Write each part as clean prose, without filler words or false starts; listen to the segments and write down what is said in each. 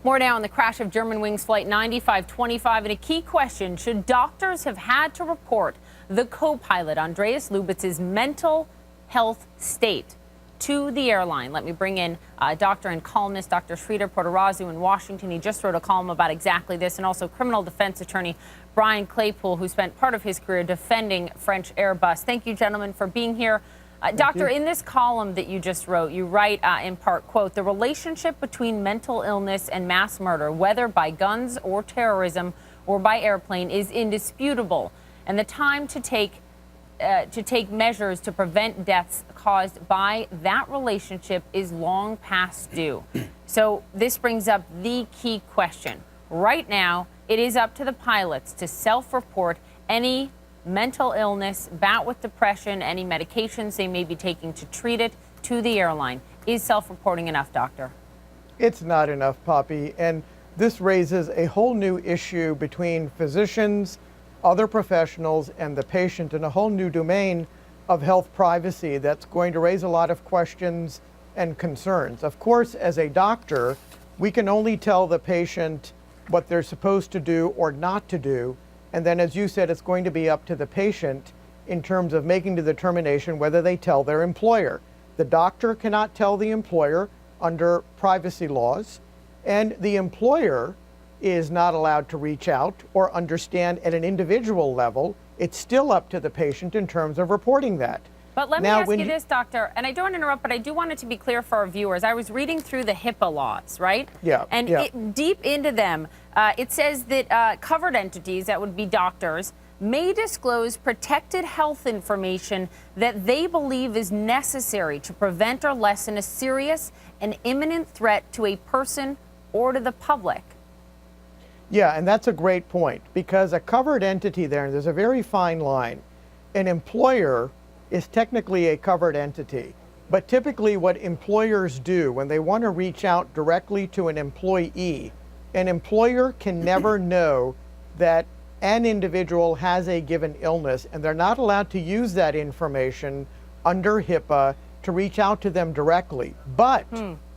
More now on the crash of Germanwings Flight 9525 and a key question. Should doctors have had to report the co-pilot Andreas Lubitz's mental health state to the airline? Let me bring in doctor and columnist Dr. Sridhar Portarazu in Washington. He just wrote a column about exactly this, and also criminal defense attorney Bryan Claypool, who spent part of his career defending French Airbus. Thank you, gentlemen, for being here. Doctor, in this column that you just wrote, you write in part, quote, the relationship between mental illness and mass murder, whether by guns or terrorism or by airplane, is indisputable. And the time to take measures to prevent deaths caused by that relationship is long past due. So this brings up the key question. Right now, it is up to the pilots to self-report any mental illness, bout with depression, any medications they may be taking to treat it to the airline. Is self-reporting enough, doctor? It's not enough, Poppy. And this raises a whole new issue between physicians, other professionals, and the patient, in a whole new domain of health privacy that's going to raise a lot of questions and concerns. Of course, as a doctor, we can only tell the patient what they're supposed to do or not to do. And then, as you said, it's going to be up to the patient in terms of making the determination whether they tell their employer. The doctor cannot tell the employer under privacy laws, and the employer is not allowed to reach out or understand at an individual level. It's still up to the patient in terms of reporting that. But let me ask you this, doctor, and I don't want to interrupt, but I do want it to be clear for our viewers. I was reading through the HIPAA laws, right? Yeah. And deep into them, it says that covered entities, that would be doctors, may disclose protected health information that they believe is necessary to prevent or lessen a serious and imminent threat to a person or to the public. Yeah, and that's a great point, because a covered entity there's a very fine line. An employer is technically a covered entity, but typically what employers do when they want to reach out directly to an employee, an employer can never know that an individual has a given illness, and they're not allowed to use that information under HIPAA to reach out to them directly. But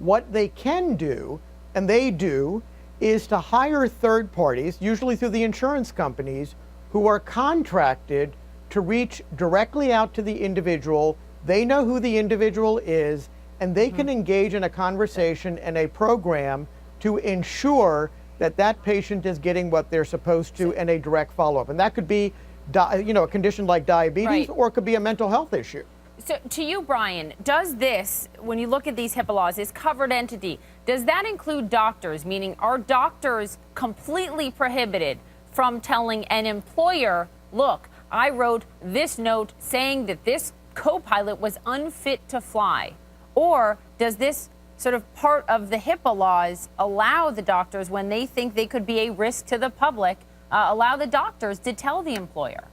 what they can do, and they do, is to hire third parties, usually through the insurance companies, who are contracted to reach directly out to the individual. They know who the individual is, and they can engage in a conversation and a program to ensure that that patient is getting what they're supposed to and a direct follow-up. And that could be, a condition like diabetes, or it could be a mental health issue. So to you, Bryan, does this, when you look at these HIPAA laws, this covered entity, does that include doctors? Meaning, are doctors completely prohibited from telling an employer, look, I wrote this note saying that this co-pilot was unfit to fly? Or does this sort of part of the HIPAA laws allow the doctors, when they think they could be a risk to the public, allow the doctors to tell the employer?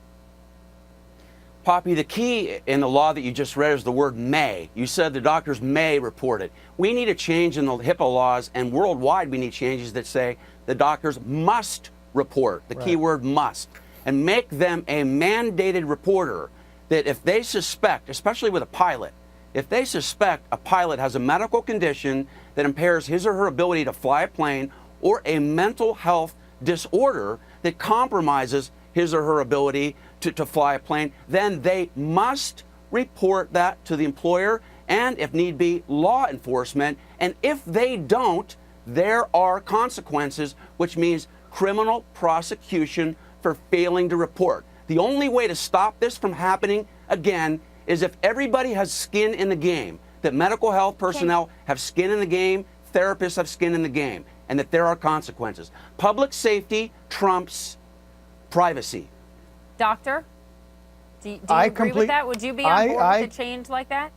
Poppy, the key in the law that you just read is the word may. You said the doctors may report it. We need a change in the HIPAA laws, and worldwide we need changes that say the doctors must report, the key word must, and make them a mandated reporter, that if they suspect, especially with a pilot, if they suspect a pilot has a medical condition that impairs his or her ability to fly a plane, or a mental health disorder that compromises his or her ability to fly a plane, then they must report that to the employer and, if need be, law enforcement. And if they don't, there are consequences, which means criminal prosecution for failing to report. The only way to stop this from happening again is if everybody has skin in the game, that medical health personnel have skin in the game, therapists have skin in the game, and that there are consequences. Public safety trumps privacy. Doctor, do you agree with that? Would you be on board with a change like that?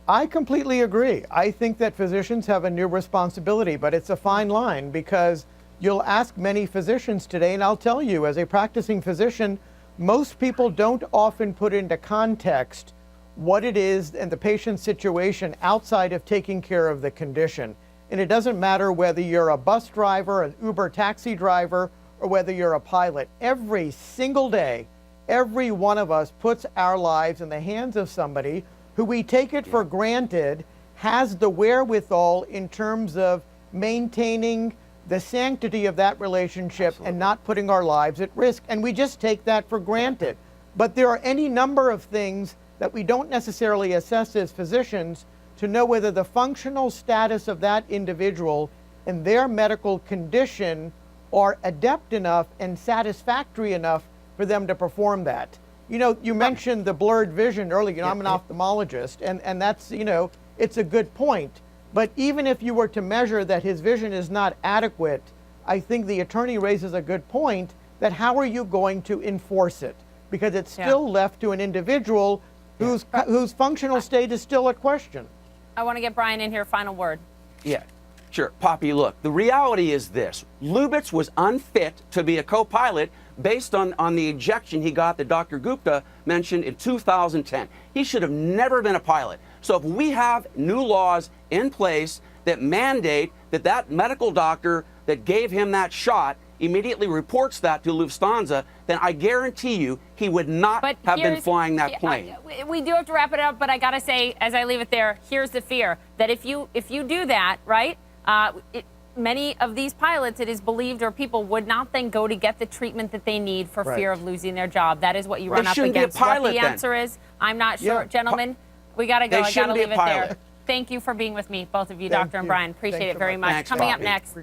I completely agree. I think that physicians have a new responsibility, but it's a fine line, because you'll ask many physicians today, and I'll tell you, as a practicing physician, most people don't often put into context what it is and the patient's situation outside of taking care of the condition. And it doesn't matter whether you're a bus driver, an Uber taxi driver, or whether you're a pilot. Every single day, every one of us puts our lives in the hands of somebody who, we take it for granted, has the wherewithal in terms of maintaining the sanctity of that relationship and not putting our lives at risk. And we just take that for granted. But there are any number of things that we don't necessarily assess as physicians to know whether the functional status of that individual and their medical condition are adept enough and satisfactory enough for them to perform that. You know, you mentioned the blurred vision earlier. You know, I'm an ophthalmologist, and that's, you know, it's a good point. But even if you were to measure that his vision is not adequate, I think the attorney raises a good point that how are you going to enforce it? Because it's still left to an individual whose functional state is still a question. I want to get Bryan in here. Final word. Yeah, sure. Poppy, look, the reality is this. Lubitz was unfit to be a co-pilot based on the ejection he got that Dr. Gupta mentioned in 2010. He should have never been a pilot. So if we have new laws in place that mandate that that medical doctor that gave him that shot immediately reports that to Lufthansa, then I guarantee you he would not have been flying that plane. We do have to wrap it up, but I got to say, as I leave it there, here's the fear that if you do that, right, many of these pilots, it is believed, or people would not then go to get the treatment that they need for fear of losing their job. That is what you run up against. Pilot, what the answer is, I'm not sure. Gentlemen, we got to go. I got to leave it there. Thank you for being with me, both of you, Dr. and Bryan. Appreciate it very much. Thanks, Coming up Bobby. next.